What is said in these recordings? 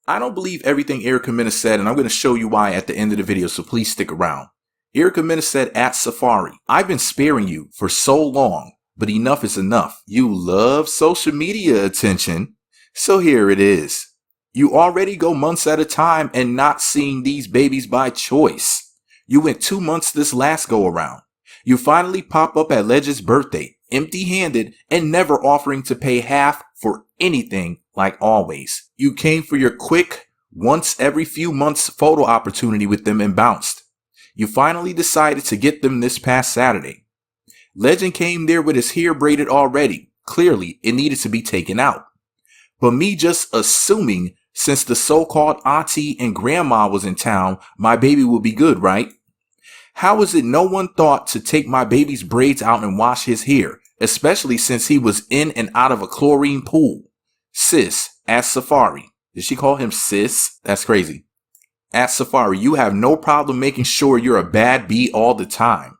I don't believe everything Erica Mena said, and I'm going to show you why at the end of the video, so please stick around. Erica Mena said at Safaree, I've been sparing you for so long, but enough is enough. You love social media attention, so here it is. You already go months at a time and not seeing these babies by choice. You went 2 months this last go around. You finally pop up at Ledge's birthday, empty-handed and never offering to pay half for anything like always. You came for your quick, once every few months photo opportunity with them and bounced. You finally decided to get them this past Saturday. Legend came there with his hair braided already. Clearly, it needed to be taken out. But me just assuming since the so-called auntie and grandma was in town, my baby would be good, right? How is it no one thought to take my baby's braids out and wash his hair, especially since he was in and out of a chlorine pool? Sis, at Safaree. Did she call him sis? That's crazy. At Safaree, you have no problem making sure you're a bad bee all the time.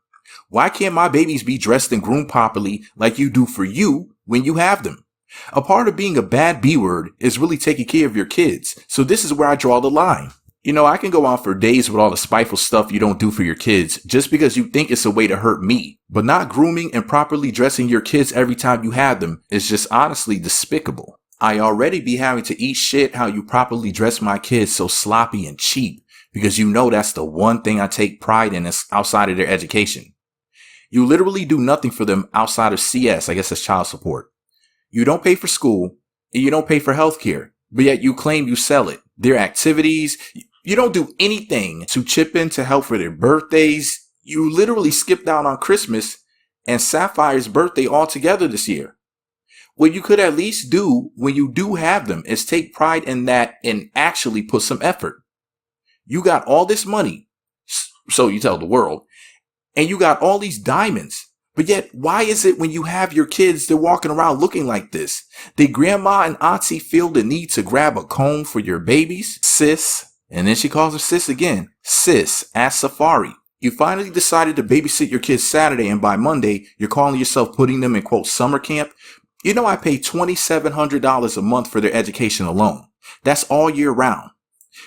Why can't my babies be dressed and groomed properly like you do for you when you have them? A part of being a bad B word is really taking care of your kids. So this is where I draw the line. You know, I can go on for days with all the spiteful stuff you don't do for your kids just because you think it's a way to hurt me. But not grooming and properly dressing your kids every time you have them is just honestly despicable. I already be having to eat shit how you properly dress my kids so sloppy and cheap because you know that's the one thing I take pride in is outside of their education. You literally do nothing for them outside of CS, I guess that's child support. You don't pay for school and you don't pay for healthcare, but yet you claim you sell it. Their activities, you don't do anything to chip in to help for their birthdays. You literally skipped out on Christmas and Safaree's birthday altogether this year. What you could at least do when you do have them is take pride in that and actually put some effort. You got all this money, so you tell the world, and you got all these diamonds. But yet, why is it when you have your kids, they're walking around looking like this? Did grandma and auntie feel the need to grab a comb for your babies? Sis, and then she calls her sis again. Sis, at Safaree. You finally decided to babysit your kids Saturday, and by Monday, you're calling yourself putting them in, quote, summer camp. You know I pay $2,700 a month for their education alone. That's all year round.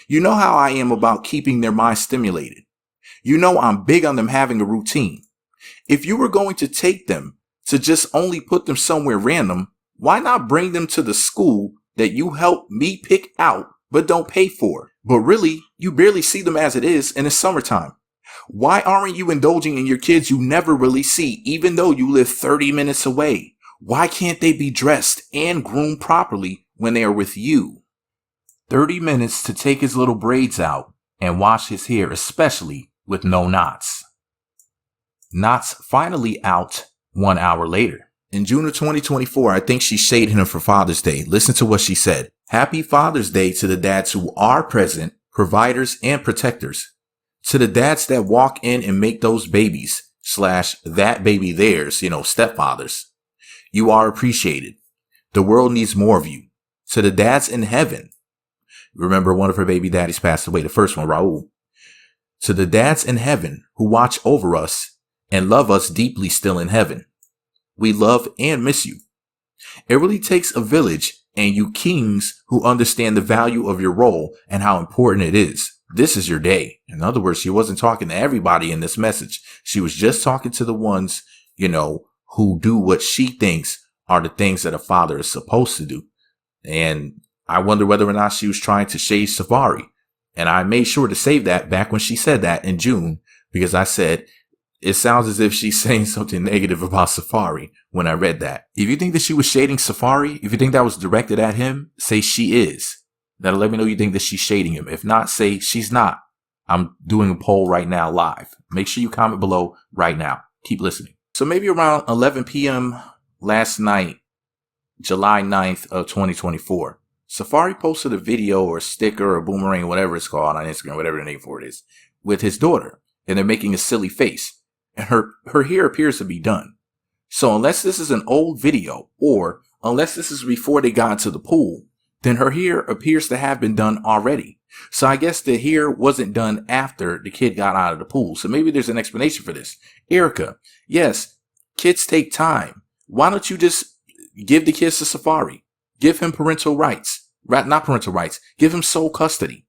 You know how I am about keeping their minds stimulated. You know I'm big on them having a routine. If you were going to take them to just only put them somewhere random, why not bring them to the school that you help me pick out but don't pay for? But really, you barely see them as it is in the summertime. Why aren't you indulging in your kids you never really see, even though you live 30 minutes away? Why can't they be dressed and groomed properly when they are with you? 30 minutes to take his little braids out and wash his hair, especially with no knots. Knots finally out 1 hour later. In June of 2024, I think she shaded him for Father's Day. Listen to what she said. Happy Father's Day to the dads who are present, providers and protectors. To the dads that walk in and make those babies / that baby theirs, stepfathers. You are appreciated. The world needs more of you. To the dads in heaven. Remember, one of her baby daddies passed away, the first one, Raul. To the dads in heaven who watch over us and love us deeply still in heaven. We love and miss you. It really takes a village and you kings who understand the value of your role and how important it is. This is your day. In other words, she wasn't talking to everybody in this message. She was just talking to the ones, who do what she thinks are the things that a father is supposed to do. And I wonder whether or not she was trying to shade Safaree. And I made sure to save that back when she said that in June, because I said, it sounds as if she's saying something negative about Safaree when I read that. If you think that she was shading Safaree, if you think that was directed at him, say she is. That'll let me know you think that she's shading him. If not, say she's not. I'm doing a poll right now live. Make sure you comment below right now. Keep listening. So maybe around 11 p.m. last night, July 9th of 2024, Safaree posted a video or a sticker or boomerang, whatever it's called on Instagram, whatever the name for it is, with his daughter. And they're making a silly face. And her hair appears to be done. So unless this is an old video or unless this is before they got into the pool, then her hair appears to have been done already. So I guess the hair wasn't done after the kid got out of the pool. So maybe there's an explanation for this. Erica, yes, kids take time. Why don't you just give the kids to Safaree? Give him parental rights. Not parental rights. Give him sole custody.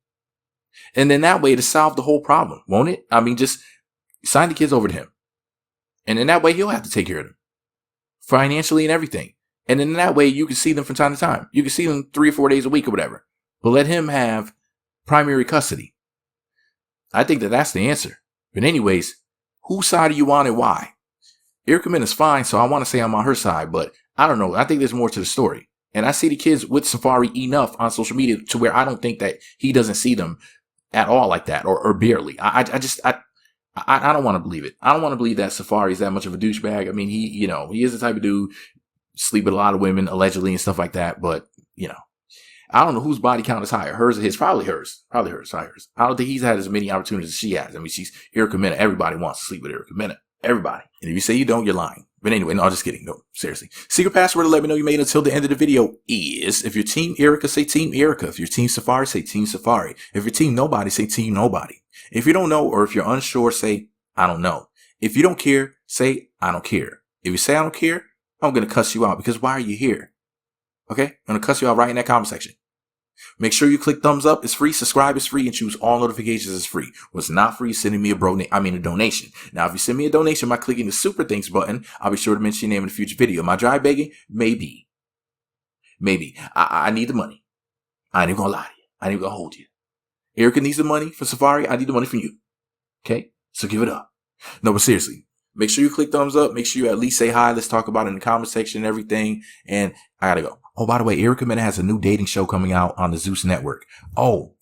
And then that way to solve the whole problem, won't it? I mean, just sign the kids over to him. And in that way, he'll have to take care of them financially and everything. And then that way you can see them from time to time. You can see them 3 or 4 days a week or whatever. But let him have primary custody. I think that that's the answer. But anyways, whose side are you on and why? Erica Mena's fine, so I want to say I'm on her side, but I don't know. I think there's more to the story. And I see the kids with Safaree enough on social media to where I don't think that he doesn't see them at all like that or barely. I don't want to believe it. I don't want to believe that Safaree is that much of a douchebag. I mean, he is the type of dude, sleep with a lot of women allegedly and stuff like that. But, I don't know whose body count is higher, hers or his. Probably hers. Probably hers. I don't think he's had as many opportunities as she has. I mean, she's Erica Mena. Everybody wants to sleep with Erica Mena. Everybody. And if you say you don't, you're lying. But anyway, no, just kidding. No, seriously. Secret password to let me know you made it until the end of the video is, if you're Team Erica, say Team Erica. If you're Team Safaree, say Team Safaree. If you're Team Nobody, say Team Nobody. If you don't know or if you're unsure, say I don't know. If you don't care, say I don't care. If you say I don't care, I'm going to cuss you out because why are you here? Okay? I'm going to cuss you out right in that comment section. Make sure you click thumbs up. It's free. Subscribe is free and choose all notifications is free. What's not free is sending me a donation. Now, if you send me a donation by clicking the super thanks button, I'll be sure to mention your name in a future video. Am I dry begging? Maybe. I need the money. I ain't even gonna lie to you. I ain't even gonna hold you. Erica needs the money for Safaree. I need the money from you. Okay? So give it up. No, but seriously, make sure you click thumbs up. Make sure you at least say hi. Let's talk about it in the comment section and everything. And I gotta go. Oh, by the way, Erica Mena has a new dating show coming out on the Zeus Network. Oh,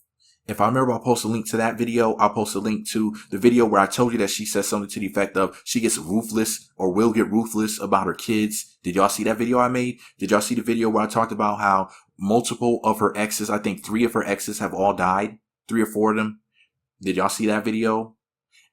if I remember, I'll post a link to that video. I'll post a link to the video where I told you that she says something to the effect of she gets ruthless or will get ruthless about her kids. Did y'all see that video I made? Did y'all see the video where I talked about how multiple of her exes, I think 3 of her exes have all died? 3 or 4 of them. Did y'all see that video?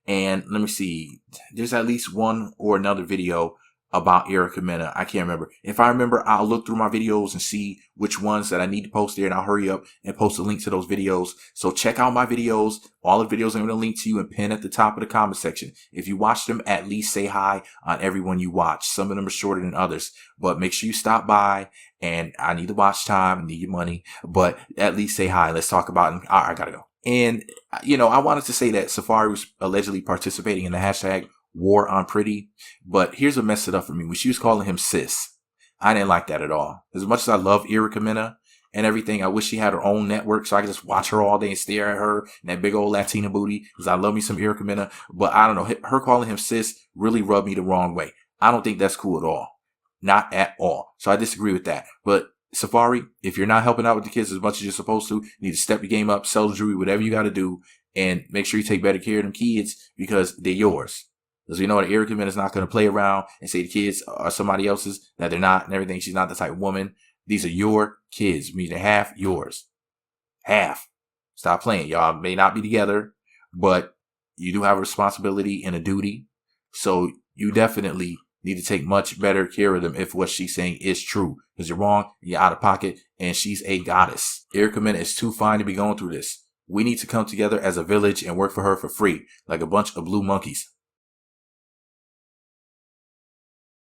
And let me see. There's at least one or another video about Erica Mena. I can't remember. If I remember, I'll look through my videos and see which ones that I need to post there, and I'll hurry up and post a link to those videos. So check out my videos. All the videos I'm going to link to you and pin at the top of the comment section. If you watch them, at least say hi on everyone you watch. Some of them are shorter than others, but make sure you stop by. And I need the watch time, I need your money, but at least say hi. Let's talk about it. All right, I gotta go. And, I wanted to say that Safaree was allegedly participating in the hashtag War on Pretty, but here's what messed it up for me. When she was calling him sis, I didn't like that at all. As much as I love Erica Mena and everything, I wish she had her own network so I could just watch her all day and stare at her and that big old Latina booty, because I love me some Erica Mena. But I don't know, her calling him sis really rubbed me the wrong way. I don't think that's cool at all. Not at all. So I disagree with that. But Safaree, if you're not helping out with the kids as much as you're supposed to, you need to step your game up, sell the jewelry, whatever you got to do, and make sure you take better care of them kids because they're yours. Because we know that Erica Mena is not going to play around and say the kids are somebody else's, that they're not and everything. She's not the type of woman. These are your kids, meaning half yours. Half. Stop playing. Y'all may not be together, but you do have a responsibility and a duty. So you definitely need to take much better care of them if what she's saying is true. Because you're wrong, you're out of pocket, and she's a goddess. Erica Mena is too fine to be going through this. We need to come together as a village and work for her for free, like a bunch of blue monkeys.